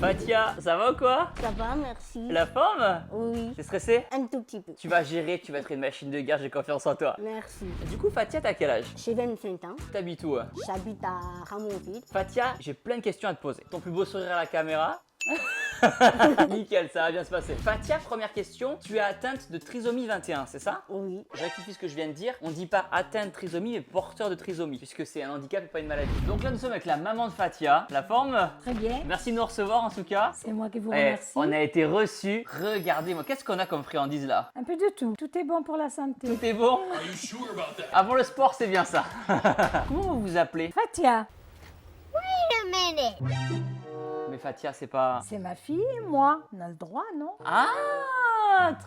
Fatia, ça va ou quoi? Ça va, merci. La forme? Oui, T'es stressé? un tout petit peu. Tu vas gérer, tu vas être une machine de guerre, j'ai confiance en toi. Merci. Du coup, Fatia, t'as quel âge? J'ai 25 ans. T'habites où? J'habite à Ramonville. Fatia, j'ai plein de questions à te poser. Ton plus beau sourire à la caméra? Nickel, ça va bien se passer. Fatia, première question. Tu es atteinte de trisomie 21, c'est ça? Oui. Je rectifie ce que je viens de dire. On dit pas atteinte de trisomie, mais porteur de trisomie, puisque c'est un handicap et pas une maladie. Donc là, nous sommes avec la maman de Fatia. La forme? Très bien, Merci de nous recevoir en tout cas. c'est moi qui vous Eh, remercie. on a été reçus. Regardez-moi, qu'est-ce qu'on a comme friandises là? Un peu de tout, tout est bon pour la santé. Tout est bon? Avant le sport, c'est bien ça. Comment vous vous appelez? Fatia, Mais Fatia, c'est pas... c'est ma fille et moi, on a le droit, non? Ah!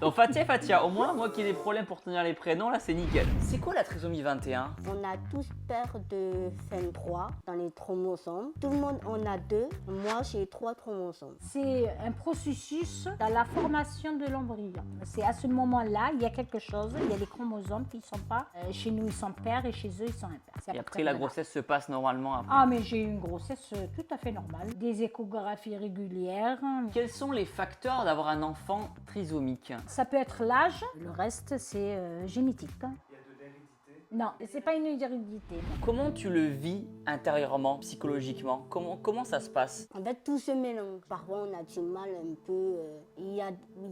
Donc Fatia, Fatia, au moins, moi qui ai des problèmes pour tenir les prénoms, là, c'est nickel. C'est quoi la trisomie 21? On a tous peur de 23 dans les chromosomes. Tout le monde en a 2. Moi, j'ai 3 chromosomes. C'est un processus dans la formation de l'embryon. C'est à ce moment-là, il y a quelque chose, il y a des chromosomes qui ne sont pas, chez nous ils sont pairs et chez eux ils sont impairs. C'est à Et peu après, près la là. grossesse se passe normalement après. Ah mais j'ai eu une grossesse tout à fait normale, des échographies régulières. Quels sont les facteurs d'avoir un enfant trisomique? Ça peut être l'âge, le reste c'est génétique. Non, c'est pas une hérédité. non. Comment tu le vis intérieurement, psychologiquement? Comment ça se passe? En fait, tout se mélange. Parfois, on a du mal un peu. Il y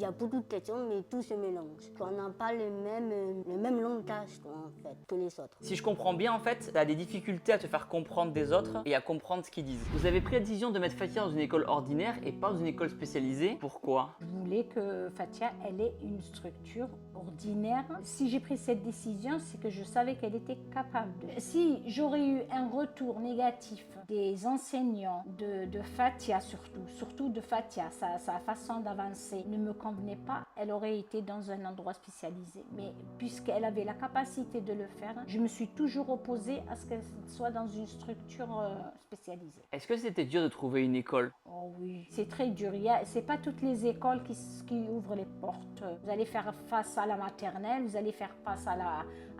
a beaucoup de questions, mais tout se mélange. On n'a pas le même langage, quoi, en fait, que les autres. Si je comprends bien, en fait, tu as des difficultés à te faire comprendre des autres et à comprendre ce qu'ils disent. Vous avez pris la décision de mettre Fatia dans une école ordinaire et pas dans une école spécialisée. Pourquoi? Je voulais que Fatia, elle ait une structure ordinaire. Si j'ai pris cette décision, c'est que je savais qu'elle était capable de. Si j'aurais eu un retour négatif des enseignants, de Fatia surtout de Fatia, sa façon d'avancer ne me convenait pas, elle aurait été dans un endroit spécialisé. Mais puisqu'elle avait la capacité de le faire, je me suis toujours opposée à ce qu'elle soit dans une structure spécialisée. Est-ce que c'était dur de trouver une école? Oh oui, c'est très dur. C'est pas toutes les écoles qui ouvrent les portes. Vous allez faire face à la maternelle, vous allez faire face à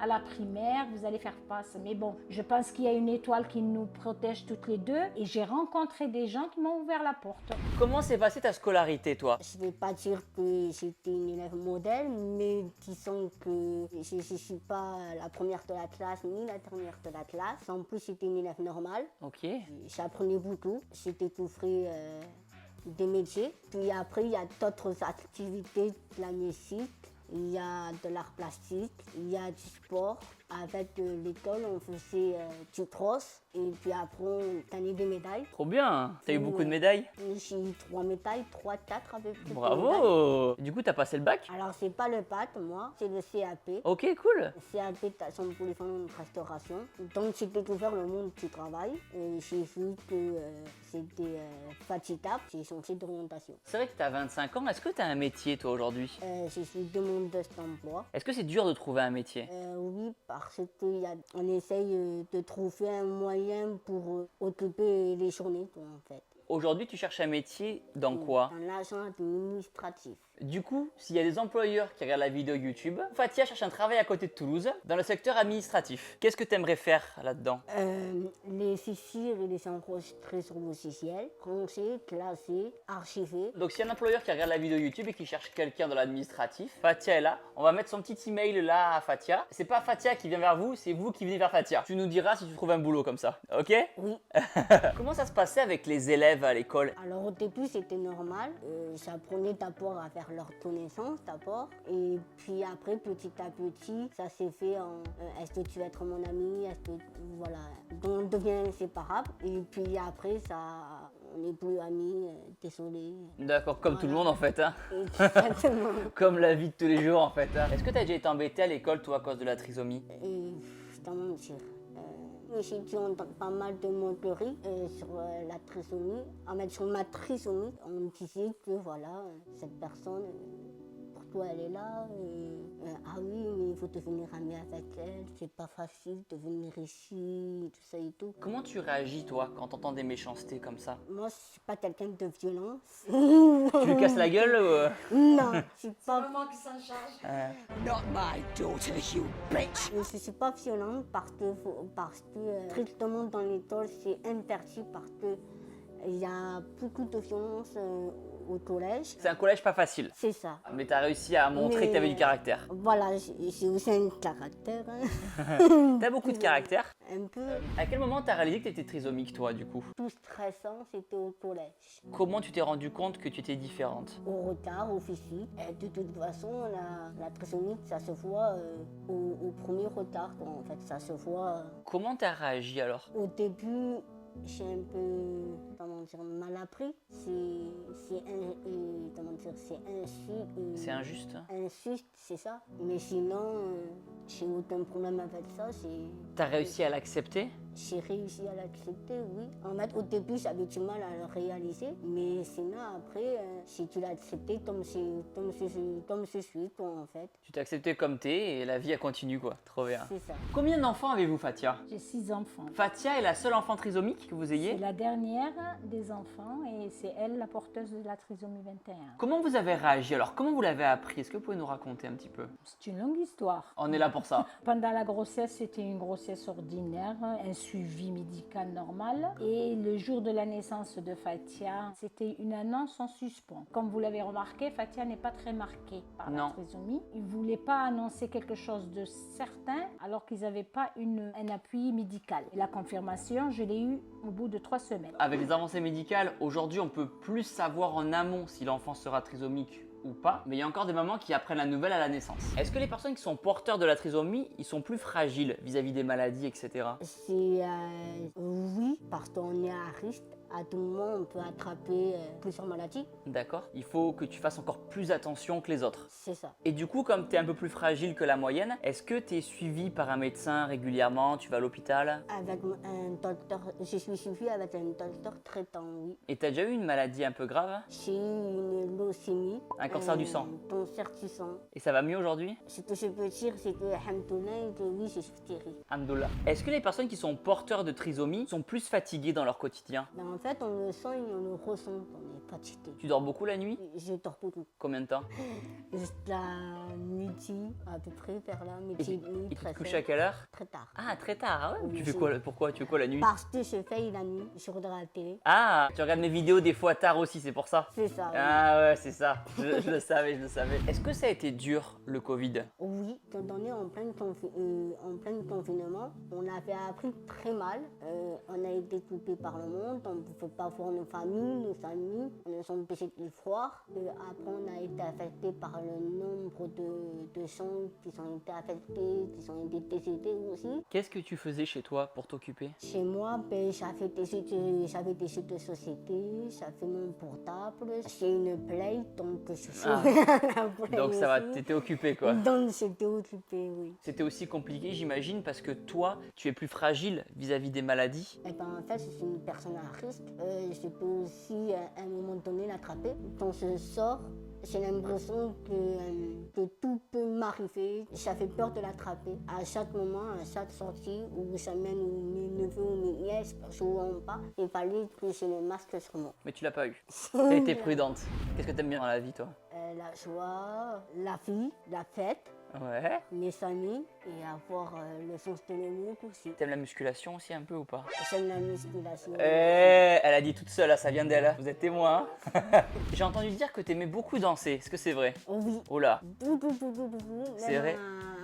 la primaire, vous allez faire face. Mais bon, je pense qu'il y a une étoile qui nous protège toutes les deux. Et j'ai rencontré des gens qui m'ont ouvert la porte. Comment s'est passée ta scolarité, toi? Je ne vais pas dire que j'étais une élève modèle, mais disons que je ne suis pas la première de la classe ni la dernière de la classe. En plus, j'étais une élève normale. Ok. J'apprenais beaucoup. J'ai découvert des métiers. Puis après, il y a d'autres activités de la musique. Il y a de l'art plastique, il y a du sport. Avec l'école, on faisait du cross et puis après, on gagnait des médailles. Trop bien. T'as eu beaucoup de médailles? J'ai eu 3 médailles, 3, 4 avec toutes les médailles. Bravo. Du coup, t'as passé le bac? Alors, c'est pas le bac, moi, c'est le CAP. Ok, cool. CAP, Centre polyvalent de restauration. Donc, j'ai découvert le monde du travail. Et j'ai vu que c'était fatigable. J'ai changé d'orientation. C'est vrai que t'as 25 ans. Est-ce que t'as un métier, toi, aujourd'hui? Je suis demandeuse d'emploi. Est-ce que c'est dur de trouver un métier? Oui, parce qu'on essaye de trouver un moyen pour occuper les journées, quoi, en fait. Aujourd'hui, tu cherches un métier dans quoi? Dans l'agent administratif. Du coup, s'il y a des employeurs qui regardent la vidéo YouTube, Fatia cherche un travail à côté de Toulouse, dans le secteur administratif. Qu'est-ce que tu aimerais faire là-dedans? Les fichiers et les enregistrer sur logiciel, ranger, classer, archiver. Donc s'il y a un employeur qui regarde la vidéo YouTube et qui cherche quelqu'un dans l'administratif, Fatia est là. On va mettre son petit email là à Fatia. C'est pas Fatia qui vient vers vous, c'est vous qui venez vers Fatia. Tu nous diras si tu trouves un boulot comme ça, ok? Oui. Comment ça se passait avec les élèves à l'école? Alors au début c'était normal. J'apprenais d'abord à faire leur connaissance d'abord. Et puis après petit à petit ça s'est fait en est-ce que tu veux être mon ami? Est-ce que voilà. Donc on devient inséparables. Et puis après ça on n'est plus amis, désolé. D'accord, comme tout le monde en fait, hein. Exactement. Comme la vie de tous les jours en fait, hein. Est-ce que tu as déjà été embêté à l'école toi à cause de la trisomie? Et je t'en mentir. J'ai dû entendre pas mal de moqueries sur la trisomie. En fait, sur ma trisomie, on me disait que voilà, cette personne, pour toi elle est là. Ah oui, mais il faut devenir ami avec elle. C'est pas facile de venir ici, tout ça et tout. Comment tu réagis toi quand t'entends des méchancetés comme ça? Moi, je suis pas quelqu'un de violence. Tu lui casses la gueule ou... Non, je suis pas. Maman qui s'en charge. Not my daughter, you bitch! Je suis pas violente parce que tristement dans l'école c'est interdit parce que Il y a beaucoup de violence au collège. C'est un collège pas facile. C'est ça. Mais t'as réussi à montrer que t'avais du caractère. Voilà, j'ai aussi un caractère. Hein. T'as beaucoup de caractère. Un peu À quel moment t'as réalisé que t'étais trisomique, toi, du coup? tout stressant, c'était au collège. Comment tu t'es rendu compte que tu étais différente? Au retard, au physique. Et de toute façon, la trisomie, ça se voit au premier retard, quoi, en fait. Ça se voit. Comment t'as réagi alors? Au début, j'ai un peu, comment dire, mal appris. C'est injuste. Injuste, c'est ça. Mais sinon, j'ai aucun problème avec ça. T'as réussi à l'accepter? J'ai réussi à l'accepter, oui. En fait, au début, j'avais du mal à le réaliser. Mais sinon, après, j'ai dû l'accepter comme je suis, quoi, en fait. Tu t'es accepté comme t'es et la vie a continué, quoi. Trop bien. C'est ça. Combien d'enfants avez-vous, Fatia? J'ai 6 enfants. Fatia est la seule enfant trisomique que vous C'est ayez? la dernière des enfants et c'est elle la porteuse de la trisomie 21. Comment vous avez réagi alors? Comment vous l'avez appris? Est-ce que vous pouvez nous raconter un petit peu? C'est une longue histoire. On est là pour ça. Pendant la grossesse, c'était une grossesse ordinaire, un suivi médical normal. Et le jour de la naissance de Fatia, c'était une annonce en suspens. Comme vous l'avez remarqué, Fatia n'est pas très marquée par Non. la trisomie. Ils ne voulaient pas annoncer quelque chose de certain alors qu'ils n'avaient pas un appui médical. Et la confirmation, je l'ai eue au bout de 3 semaines. Avec les avancées médicales, aujourd'hui, on peut plus savoir en amont si l'enfant sera trisomique ou pas, mais il y a encore des mamans qui apprennent la nouvelle à la naissance. Est-ce que les personnes qui sont porteurs de la trisomie, ils sont plus fragiles vis-à-vis des maladies, etc.? Oui, parce qu'on est à risque. À tout moment, on peut attraper plusieurs maladies. D'accord. Il faut que tu fasses encore plus attention que les autres. C'est ça. Et du coup, comme tu es un peu plus fragile que la moyenne, est-ce que tu es suivi par un médecin régulièrement? Tu vas à l'hôpital? Avec un docteur, je suis suivie avec un docteur traitant, oui. Et tu as déjà eu une maladie un peu grave? J'ai eu une leucémie. Un cancer du sang. Un cancer du sang. Et ça va mieux aujourd'hui? Ce que je peux dire, c'est que, alhamdoulilah, que oui, je suis guérie. Alhamdoulilah. Est-ce que les personnes qui sont porteurs de trisomie sont plus fatiguées dans leur quotidien? Ben, en fait, on le sent et on le ressent, on est fatigué. Tu dors beaucoup la nuit? Je dors beaucoup. Combien de temps? Jusqu'à midi, à peu près, vers là, midi et demi, Et tu te 13 couches à heures. quelle heure? Très tard. Ah, très tard. Ah ouais. Oui, Tu fais je- quoi? Pourquoi? Tu fais quoi la nuit? Parce que je fais la nuit, je regarde la télé. Ah, tu regardes mes vidéos des fois tard aussi, c'est pour ça? C'est ça. Oui. Ah ouais, c'est ça. Je le savais, je le savais. Est-ce que ça a été dur, le Covid? Oui, quand on est en plein confinement, on avait appris très mal. On a été coupé par le monde, on ne pouvait pas voir nos familles, nos amis, on nous empêchait de voir. Après, on a été affecté par le nombre de gens qui ont été affectés, qui ont été décédés aussi. Qu'est-ce que tu faisais chez toi pour t'occuper? Chez moi, ben, j'avais des jeux de société, j'avais mon portable, j'ai une Play, donc je jouais à la Play Donc ça va, aussi. t'étais occupé quoi. Donc j'étais occupée, oui. C'était aussi compliqué, j'imagine, parce que toi, tu es plus fragile vis-à-vis des maladies. Eh ben, en fait, je suis une personne à risque. Je peux aussi, à un moment donné, l'attraper. Quand je sors, j'ai l'impression que tout peut m'arriver. J'avais peur de l'attraper. À chaque moment, à chaque sortie, où j'amène mes neveux ou mes nièces, souvent pas, il fallait que j'ai le masque sur moi. Mais tu l'as pas eu. T'as été prudente. Qu'est-ce que t'aimes bien dans la vie, toi? La joie, la vie, la fête, Ouais. mes amis et avoir le sens de l'humour aussi. T'aimes la musculation aussi un peu ou pas? J'aime la musculation. Elle a dit toute seule, là, ça vient d'elle. Vous êtes témoin, hein? J'ai entendu dire que t'aimais beaucoup danser. Est-ce que c'est vrai? Oui. Oh là. Beaucoup. C'est Même vrai.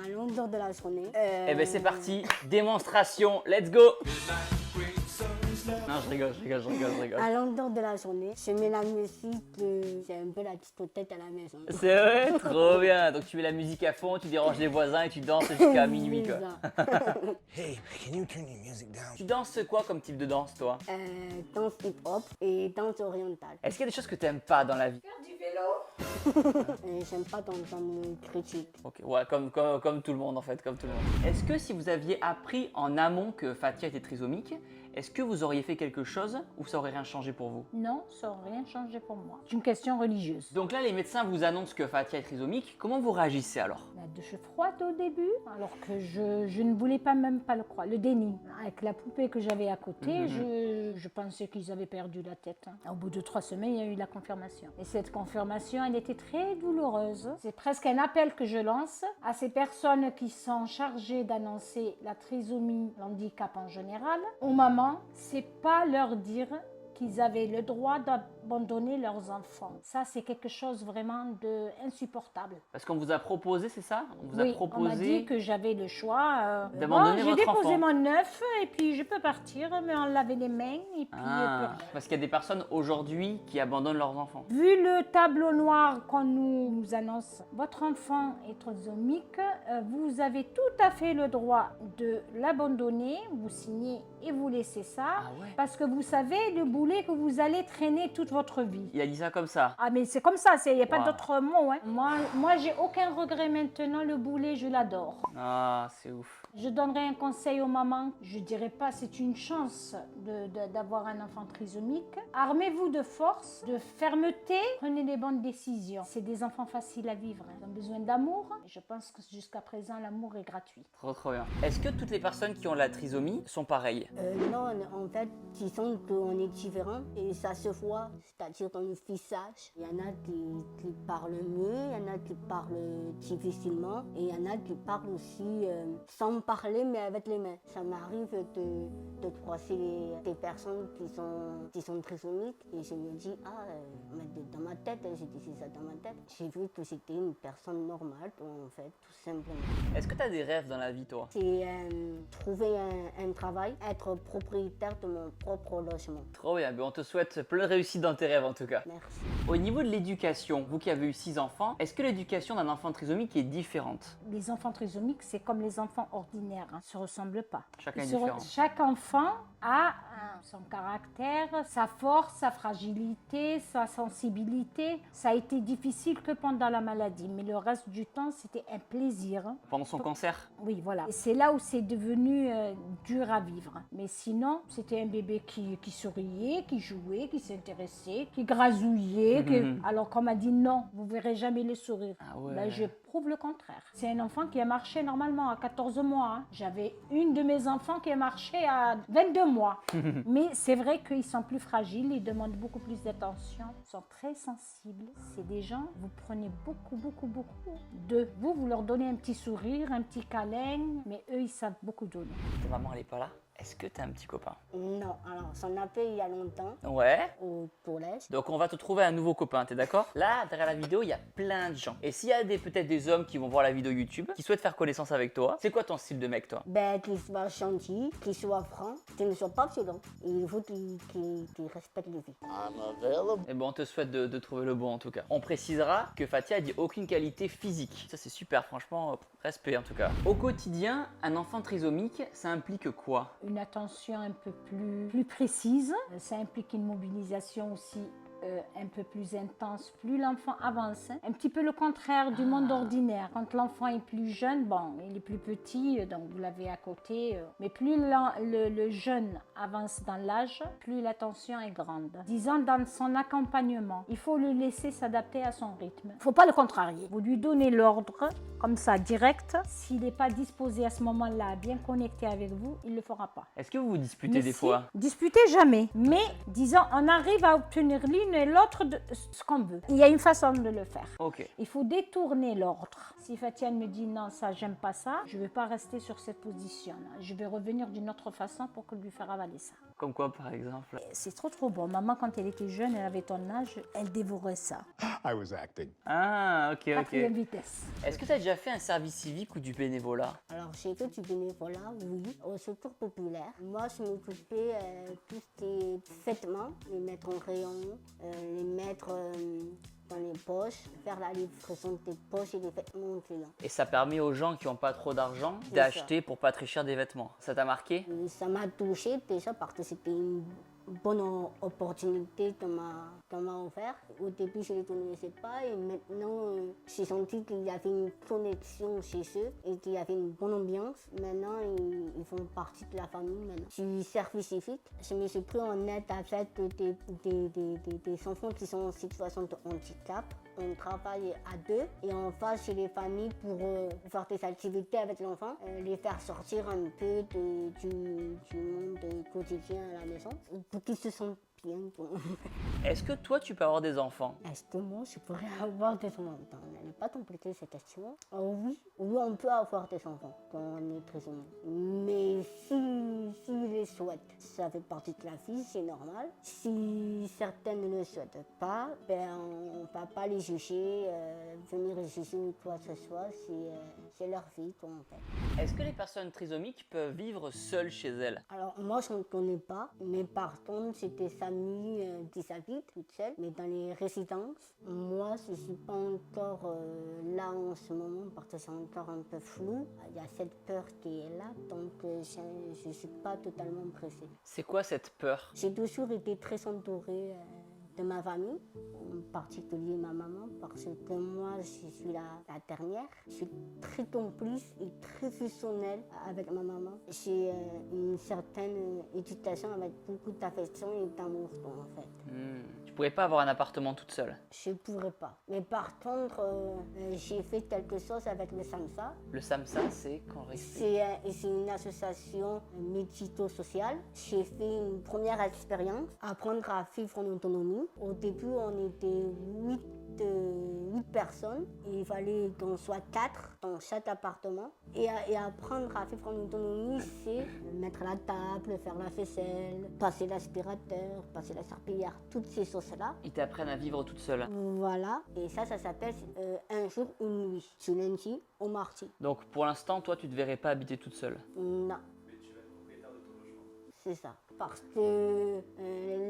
à longueur de la journée. Eh ben c'est parti. Démonstration. Let's go. Non, je rigole. À longueur de la journée, je mets la musique, j'ai un peu la discothèque à la maison. C'est vrai, trop bien. Donc tu mets la musique à fond, tu déranges les voisins et tu danses jusqu'à minuit quoi. C'est ça. Hey, can you turn your music down? Tu danses quoi comme type de danse toi? Danse hip-hop et danse orientale. Est-ce qu'il y a des choses que t'aimes pas dans la vie? J'aime pas d'entendre le critique. Ok, ouais, comme tout le monde en fait, comme tout le monde. Est-ce que si vous aviez appris en amont que Fatia était trisomique, est-ce que vous auriez fait quelque chose ou ça aurait rien changé pour vous? Non, ça n'aurait rien changé pour moi. C'est une question religieuse. Donc là, les médecins vous annoncent que Fatia est trisomique. Comment vous réagissez alors? La douche froide au début, alors que je ne voulais même pas le croire. Le déni. Avec la poupée que j'avais à côté, je pensais qu'ils avaient perdu la tête. Au bout de 3 semaines, il y a eu la confirmation. Et cette confirmation, elle était très douloureuse. C'est presque un appel que je lance à ces personnes qui sont chargées d'annoncer la trisomie, l'handicap en général. Aux mamans, c'est pas leur dire qu'ils avaient le droit d'abandonner leurs enfants. Ça, c'est quelque chose vraiment insupportable. Parce qu'on vous a proposé, c'est ça? On vous a Oui, proposé... on m'a dit que j'avais le choix. d'abandonner J'ai votre déposé enfant. mon œuf et puis je peux partir, me en laver les mains et puis plus rien. Parce qu'il y a des personnes aujourd'hui qui abandonnent leurs enfants. Vu le tableau noir qu'on nous annonce, votre enfant est trisomique, vous avez tout à fait le droit de l'abandonner, vous signez et vous laissez ça, parce que vous savez le boulet que vous allez traîner toute votre vie. Il a dit ça comme ça. Ah mais c'est comme ça, il n'y a pas Wow. d'autre mot. Hein. Moi j'ai aucun regret maintenant, le boulet je l'adore. Ah, c'est ouf. Je donnerai un conseil aux mamans, je dirais pas c'est une chance d'avoir un enfant trisomique. Armez-vous de force, de fermeté, prenez les bonnes décisions. C'est des enfants faciles à vivre, ils ont besoin d'amour. Je pense que jusqu'à présent l'amour est gratuit. Trop bien. Est-ce que toutes les personnes qui ont la trisomie sont pareilles? Non, en fait, disons qu'on est différents et ça se voit, c'est-à-dire dans le visage. Il y en a qui parlent mieux, il y en a qui parlent difficilement et il y en a qui parlent aussi sans parler mais avec les mains. Ça m'arrive de croiser des personnes qui sont trisomiques et je me dis, mais dans ma tête, je disais ça dans ma tête, j'ai vu que c'était une personne normale en fait, tout simplement. Est-ce que tu as des rêves dans la vie, toi? C'est trouver un travail, être propriétaire de mon propre logement. Trop bien, on te souhaite plein de réussite dans tes rêves en tout cas. Merci. Au niveau de l'éducation, vous qui avez eu 6 enfants, est-ce que l'éducation d'un enfant trisomique est différente? Les enfants trisomiques, c'est comme les enfants ordinaires, ne se ressemblent pas. Chacun est différent. Chaque enfant a son caractère, sa force, sa fragilité, sa sensibilité. Ça a été difficile que pendant la maladie, mais le reste du temps, c'était un plaisir. Pendant son cancer? Oui, voilà. Et c'est là où c'est devenu dur à vivre. Mais sinon, c'était un bébé qui souriait, qui jouait, qui s'intéressait, qui grasouillait. Alors qu'on m'a dit non, vous verrez jamais le sourire. Ah ouais. Ben, je prouve le contraire. C'est un enfant qui a marché normalement à 14 mois. Hein. J'avais une de mes enfants qui a marché à 22 mois. Mais c'est vrai qu'ils sont plus fragiles, ils demandent beaucoup plus d'attention, ils sont très sensibles. C'est des gens, vous prenez beaucoup d'eux. Vous leur donnez un petit sourire, un petit câlin, mais eux, ils savent beaucoup donner. Ta maman, elle est pas là? Est-ce que tu as un petit copain? Non, alors ça en a fait il y a longtemps Ouais. au collège. Donc on va te trouver un nouveau copain, t'es d'accord? Là, derrière la vidéo, il y a plein de gens. Et s'il y a peut-être des hommes qui vont voir la vidéo YouTube, qui souhaitent faire connaissance avec toi, c'est quoi ton style de mec, toi? Ben, qu'il soit gentil, qu'il soit franc, qu'il ne soit pas violent. Il faut qu'il respecte les vies. Et bon, on te souhaite de trouver le bon en tout cas. On précisera que Fatia a dit aucune qualité physique. Ça c'est super, franchement, respect en tout cas. Au quotidien, un enfant trisomique, ça implique quoi? Une attention un peu plus précise. Ça implique une mobilisation aussi un peu plus intense, plus l'enfant avance. Un petit peu le contraire du monde ordinaire. Quand l'enfant est plus jeune, bon, il est plus petit, donc vous l'avez à côté. Mais plus le jeune avance dans l'âge, plus l'attention est grande. Disons, dans son accompagnement, il faut le laisser s'adapter à son rythme. Il ne faut pas le contrarier. Vous lui donnez l'ordre, comme ça, direct. S'il n'est pas disposé à ce moment-là à bien connecter avec vous, il ne le fera pas. Est-ce que vous vous disputez des si, fois? Disputer jamais. Mais, disons, on arrive à obtenir l'une et l'autre de ce qu'on veut. Il y a une façon de le faire. Ok. Il faut détourner l'ordre. Si Fatiane me dit non, ça, j'aime pas ça, je ne vais pas rester sur cette position-là. Je vais revenir d'une autre façon pour lui faire avaler ça. Comme quoi par exemple? C'est trop bon. Maman, quand elle était jeune, elle avait ton âge, elle dévorait ça. I was acting. Ah, ok. Quatrième vitesse. Est-ce que tu as déjà fait un service civique ou du bénévolat? Alors, j'ai fait du bénévolat, oui, au secours populaire. Moi, je m'occupais tout ce qui est vêtements, les mettre en rayon, les mettre dans les poches, faire la livraison des poches et des vêtements aux clients. Et ça permet aux gens qui n'ont pas trop d'argent C'est d'acheter pour pas très cher des vêtements. Ça t'a marqué? Et ça m'a touchée déjà parce que c'était une bonne opportunité qu'on m'a offert. Au début, je ne les connaissais pas et maintenant, j'ai senti qu'il y avait une connexion chez eux et qu'il y avait une bonne ambiance. Maintenant, ils font partie de la famille maintenant. Du service civique, je me suis pris en aide avec des enfants qui sont en situation de handicap. On travaille à deux et on va chez les familles pour faire des activités avec l'enfant, les faire sortir un peu du monde quotidien à la maison pour qu'ils se sentent bien. Est-ce que toi tu peux avoir des enfants? Est-ce que moi je pourrais avoir des enfants? pas complété cette question. Oui, on peut avoir des enfants quand on est trisomie. Mais si les souhaitent, ça fait partie de la vie, c'est normal. Si certaines ne le souhaitent pas, on ne va pas les juger, venir les juger ou quoi que ce soit. C'est leur vie qu'on fait. Est-ce que les personnes trisomiques peuvent vivre seules chez elles? Alors moi je ne connais pas, mais par contre c'était Samy qui habite toute seule, mais dans les résidences. Moi je ne suis pas encore là en ce moment parce que c'est encore un peu flou. Il y a cette peur qui est là, donc je ne suis pas totalement pressée. C'est quoi cette peur? J'ai toujours été très entourée de ma famille, en particulier ma maman, parce que moi je suis la dernière. Je suis très complice et très fusionnelle avec ma maman. J'ai une certaine éducation avec beaucoup d'affection et d'amour en fait. Tu pourrais pas avoir un appartement toute seule? Je ne pourrais pas. Mais par contre, j'ai fait quelque chose avec le SAMSA. Le SAMSA, c'est quand C'est une association médico-sociale. J'ai fait une première expérience, apprendre à vivre en autonomie. Au début, on était 8 personnes. Il fallait qu'on soit 4 dans chaque appartement. Et apprendre à vivre en autonomie, c'est mettre la table, faire la vaisselle, passer l'aspirateur, passer la serpillière, toutes ces choses-là. Ils t'apprennent à vivre toute seule. Voilà. Et ça s'appelle un jour, une nuit. Du lundi au mardi. Donc pour l'instant, toi, tu ne te verrais pas habiter toute seule? Non. Mais tu vas être propriétaire de ton logement. C'est ça. Parce que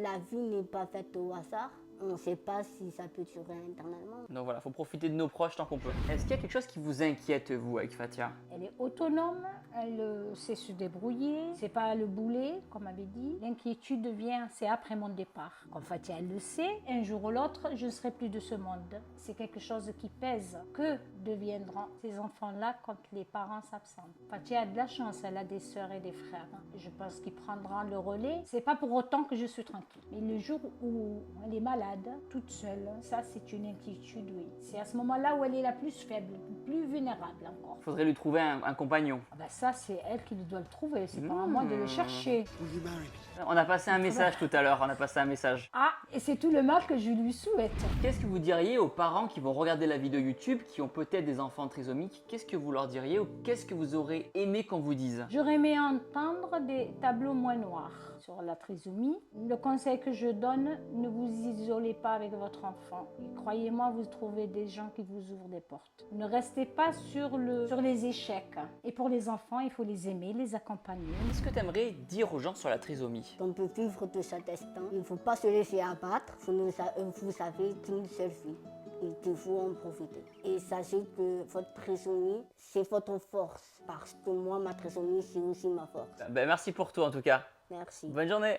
la vie n'est pas faite au hasard. On ne sait pas si ça peut durer éternellement. Donc voilà, faut profiter de nos proches tant qu'on peut. Est-ce qu'il y a quelque chose qui vous inquiète, vous, avec Fatia? Elle est autonome, elle sait se débrouiller, c'est pas le boulet, comme avait dit. L'inquiétude vient, c'est après mon départ. Comme Fatia, elle le sait, un jour ou l'autre, je ne serai plus de ce monde. C'est quelque chose qui pèse. Que deviendront ces enfants-là quand les parents s'absentent? Fatia a de la chance, elle a des sœurs et des frères. Je pense qu'ils prendront le relais. C'est pas pour autant que je suis tranquille. Mais le jour où elle est malade, toute seule, ça c'est une inquiétude, oui. C'est à ce moment-là où elle est la plus faible, plus vulnérable encore. Faudrait lui trouver un compagnon. Ah ben ça c'est elle qui doit le trouver, c'est pas à moi de le chercher. Will you marry me? On a passé un message tout à l'heure, on a passé un message. Ah, et c'est tout le mal que je lui souhaite. Qu'est-ce que vous diriez aux parents qui vont regarder la vidéo YouTube, qui ont peut-être des enfants trisomiques? Qu'est-ce que vous leur diriez ou qu'est-ce que vous aurez aimé qu'on vous dise? J'aurais aimé entendre des tableaux moins noirs sur la trisomie. Le conseil que je donne, ne vous isolez pas avec votre enfant. Et croyez-moi, vous trouvez des gens qui vous ouvrent des portes. Ne restez pas sur les échecs. Et pour les enfants, il faut les aimer, les accompagner. Qu'est-ce que tu aimerais dire aux gens sur la trisomie? On peut vivre de sa destin. Il ne faut pas se laisser abattre. Vous avez qu'une seule vie. Et qu'il faut en profiter. Et sachez que votre trisomie, c'est votre force. Parce que moi, ma trisomie, c'est aussi ma force. Ben, merci pour tout en tout cas. Merci. Bonne journée.